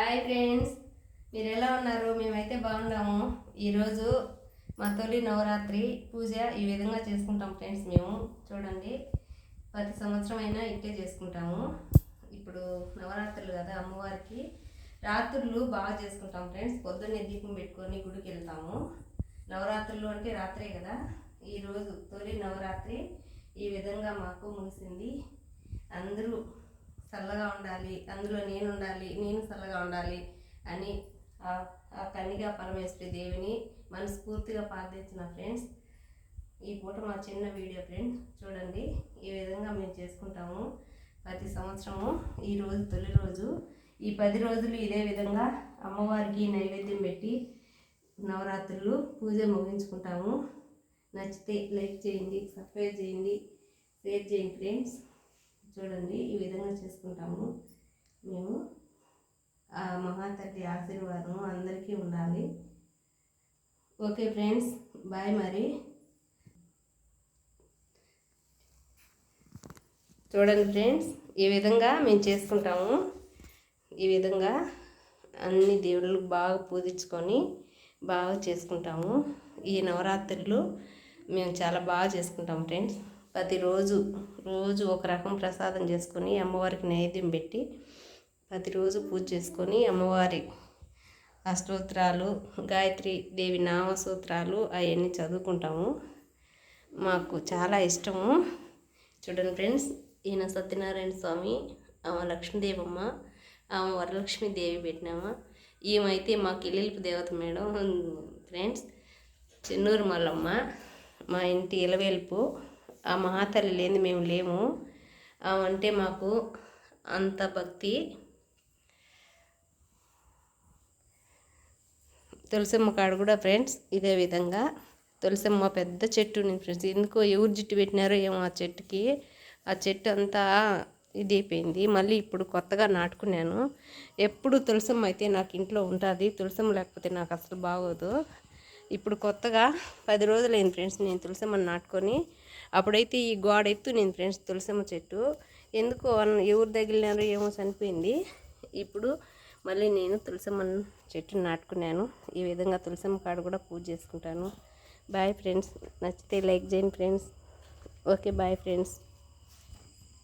Hi friends, మీరు ఎలా ఉన్నారు? మేమైతే బాగున్నాము. ఈరోజు మా తొలి నవరాత్రి పూజ ఈ విధంగా చేసుకుంటాం ఫ్రెండ్స్. మేము చూడండి, ప్రతి సంవత్సరం అయినా ఇట్టే చేసుకుంటాము. ఇప్పుడు నవరాత్రులు కదా, అమ్మవారికి రాత్రులు బాగా చేసుకుంటాం ఫ్రెండ్స్. పొద్దున్నే దీపం పెట్టుకొని గుడికి వెళ్తాము. నవరాత్రులు అంటే రాత్రే కదా. ఈరోజు తొలి నవరాత్రి ఈ విధంగా మాకు ముగిసింది. అందరూ చల్లగా ఉండాలి, అందులో నేను ఉండాలి, నేను చల్లగా ఉండాలి అని ఆ కన్నిగా పరమేశ్వరి దేవిని మనస్ఫూర్తిగా ప్రార్థించిన ఫ్రెండ్స్. ఈ పూట మా చిన్న వీడియో ఫ్రెండ్స్ చూడండి. ఈ విధంగా మేము చేసుకుంటాము ప్రతి సంవత్సరము. ఈరోజు తొలి రోజు. ఈ 10 రోజులు ఇదే విధంగా అమ్మవారికి నైవేద్యం పెట్టి నవరాత్రులు పూజ ముగించుకుంటాము. నచ్చితే లైక్ చేయండి, సబ్స్క్రైబ్ చేయండి, షేర్ చేయండి ఫ్రెండ్స్. చూడండి, ఈ విధంగా చేసుకుంటాము మేము. ఆ మహాతల్లి ఆశీర్వాదం అందరికీ ఉండాలి. Okay friends, bye. మరి చూడండి ఫ్రెండ్స్, ఈ విధంగా మేము చేసుకుంటాము. ఈ విధంగా అన్ని దేవుళ్ళకు బాగా పూజించుకొని బాగా చేసుకుంటాము. ఈ నవరాత్రులు మేము చాలా బాగా చేసుకుంటాం ఫ్రెండ్స్. ప్రతిరోజు ఒక రకం ప్రసాదం చేసుకొని అమ్మవారికి నైవేద్యం పెట్టి ప్రతిరోజు పూజ చేసుకొని అమ్మవారి అష్టోత్తరాలు, గాయత్రి దేవి నామసూత్రాలు అవన్నీ చదువుకుంటాము. మాకు చాలా ఇష్టము. చూడండి ఫ్రెండ్స్, ఈయన సత్యనారాయణ స్వామి, ఆమె లక్ష్మీదేవమ్మ, ఆమె వరలక్ష్మీదేవి పెట్టినామా. ఈమెయితే మాకు ఇల్లుపు దేవత మేడం ఫ్రెండ్స్. చెన్నూరు మల్లమ్మ మా ఇంటి ఇలవేల్పు. ఆ మహాతల్లి లేని మేము లేము. అంటే మాకు అంత భక్తి. తులసమ్మ కాడ కూడా ఫ్రెండ్స్ ఇదే విధంగా తులసమ్మ పెద్ద చెట్టు ఉంది ఫ్రెండ్స్. ఎందుకో ఎవరు జుట్టు పెట్టినారో ఏమో ఆ చెట్టుకి. ఆ చెట్టు అంతా ఇది అయిపోయింది. మళ్ళీ ఇప్పుడు కొత్తగా నాటుకున్నాను. ఎప్పుడు తులసమ్మ అయితే నాకు ఇంట్లో ఉంటుంది. తులసమ్మ లేకపోతే నాకు అసలు బాగోదు. ఇప్పుడు కొత్తగా 10 రోజులైంది ఫ్రెండ్స్ నేను తులసమ్మని నాటుకొని. అప్పుడైతే ఈ గోడ ఎత్తు నేను ఫ్రెండ్స్ తులసమ్మ చెట్టు. ఎందుకో ఎవరు తగిలినారో ఏమో చనిపోయింది. ఇప్పుడు మళ్ళీ నేను తులసమ్మ చెట్టుని నాటుకున్నాను. ఈ విధంగా తులసమ్మ కాడ కూడా పూజ చేసుకుంటాను. బాయ్ ఫ్రెండ్స్, నచ్చితే లైక్ చేయండి ఫ్రెండ్స్. Okay, bye friends.